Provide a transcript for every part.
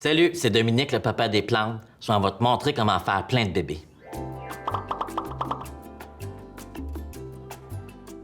Salut, c'est Dominique, le papa des plantes. Je vais te montrer comment faire plein de bébés.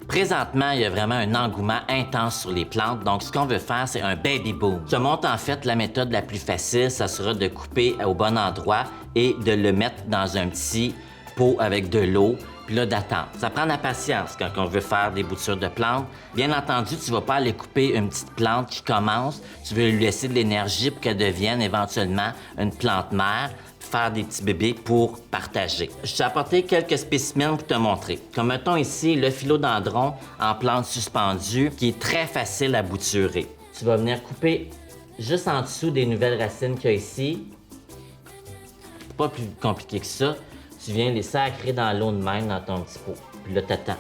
Présentement, il y a vraiment un engouement intense sur les plantes, donc ce qu'on veut faire, c'est un baby boom. Je te montre en fait la méthode la plus facile, ça sera de couper au bon endroit et de le mettre dans un petit pot avec de l'eau, puis là d'attendre. Ça prend de la patience quand on veut faire des boutures de plantes. Bien entendu, tu ne vas pas aller couper une petite plante qui commence, tu veux lui laisser de l'énergie pour qu'elle devienne éventuellement une plante mère, faire des petits bébés pour partager. Je t'ai apporté quelques spécimens pour te montrer. Comme mettons ici le philodendron en plante suspendue qui est très facile à bouturer. Tu vas venir couper juste en dessous des nouvelles racines qu'il y a ici. Pas plus compliqué que ça. Tu viens les sacrer dans l'eau de même dans ton petit pot. Puis là, t'attends.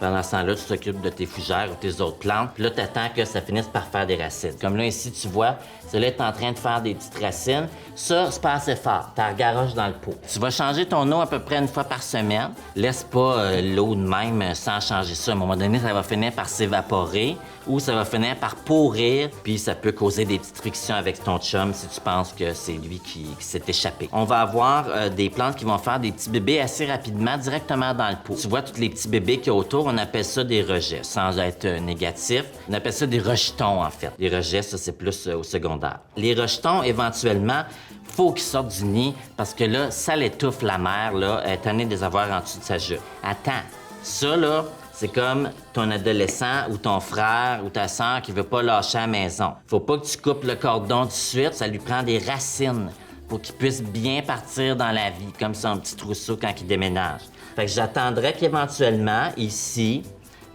Pendant ce temps-là, tu t'occupes de tes fougères ou tes autres plantes. Puis là, t'attends que ça finisse par faire des racines. Comme là, ici, tu vois, celui-là est en train de faire des petites racines. Ça, c'est pas assez fort. T'as garoche dans le pot. Tu vas changer ton eau à peu près une fois par semaine. Laisse pas l'eau de même sans changer ça. À un moment donné, ça va finir par s'évaporer ou ça va finir par pourrir. Puis ça peut causer des petites frictions avec ton chum si tu penses que c'est lui qui s'est échappé. On va avoir des plantes qui vont faire des petits bébés assez rapidement directement dans le pot. Tu vois tous les petits bébés qu'il y a autour, on appelle ça des rejets, sans être négatif. On appelle ça des rejetons, en fait. Les rejets, ça, c'est plus au secondaire. Les rejetons, éventuellement, faut qu'ils sortent du nid parce que là, ça l'étouffe la mère, là, elle est tannée de les avoir en dessous de sa jupe. Attends, ça, là, c'est comme ton adolescent ou ton frère ou ta sœur qui veut pas lâcher à la maison. Faut pas que tu coupes le cordon tout de suite, ça lui prend des racines pour qu'il puisse bien partir dans la vie, comme son petit trousseau quand il déménage. Fait que j'attendrai qu'éventuellement, ici,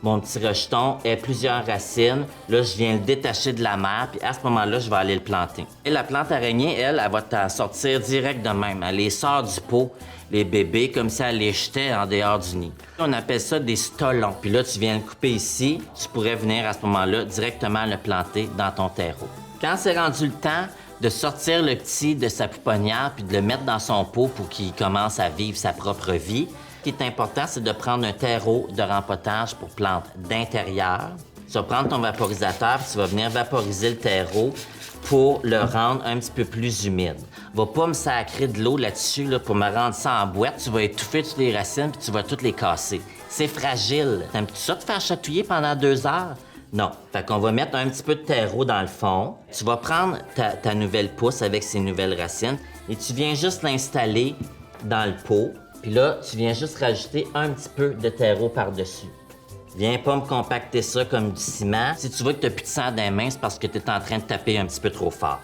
mon petit rejeton ait plusieurs racines. Là, je viens le détacher de la mère, puis à ce moment-là, je vais aller le planter. Et la plante araignée, elle va t'en sortir direct de même. Elle les sort du pot, les bébés, comme si elle les jetait en dehors du nid. On appelle ça des stolons. Puis là, tu viens le couper ici, tu pourrais venir à ce moment-là directement le planter dans ton terreau. Quand c'est rendu le temps de sortir le petit de sa pouponnière puis de le mettre dans son pot pour qu'il commence à vivre sa propre vie, ce qui est important, c'est de prendre un terreau de rempotage pour plantes d'intérieur. Tu vas prendre ton vaporisateur puis tu vas venir vaporiser le terreau pour le rendre un petit peu plus humide. Va pas me sacrer de l'eau là-dessus là, pour me rendre ça en boîte. Tu vas étouffer toutes les racines puis tu vas toutes les casser. C'est fragile. T'aimes-tu ça te faire chatouiller pendant 2 heures? Non. Fait qu'on va mettre un petit peu de terreau dans le fond. Tu vas prendre ta nouvelle pousse avec ses nouvelles racines et tu viens juste l'installer dans le pot. Puis là, tu viens juste rajouter un petit peu de terreau par-dessus. Viens pas me compacter ça comme du ciment. Si tu vois que tu n'as plus de sang dans les mains, c'est parce que tu es en train de taper un petit peu trop fort.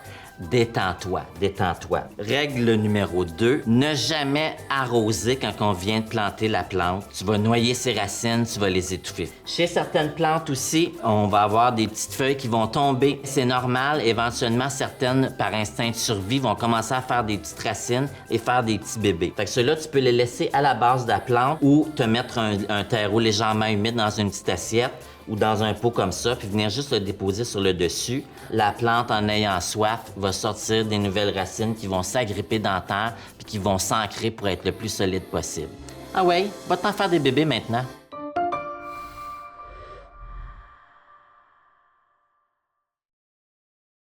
Détends-toi, détends-toi. Règle numéro 2, ne jamais arroser quand on vient de planter la plante. Tu vas noyer ses racines, tu vas les étouffer. Chez certaines plantes aussi, on va avoir des petites feuilles qui vont tomber. C'est normal, éventuellement, certaines, par instinct de survie, vont commencer à faire des petites racines et faire des petits bébés. Fait que ceux-là, tu peux les laisser à la base de la plante ou te mettre un terreau légèrement humide dans une petite assiette ou dans un pot comme ça, puis venir juste le déposer sur le dessus. La plante, en ayant soif, va sortir des nouvelles racines qui vont s'agripper dans la terre puis qui vont s'ancrer pour être le plus solide possible. Ah ouais, va t'en faire des bébés maintenant.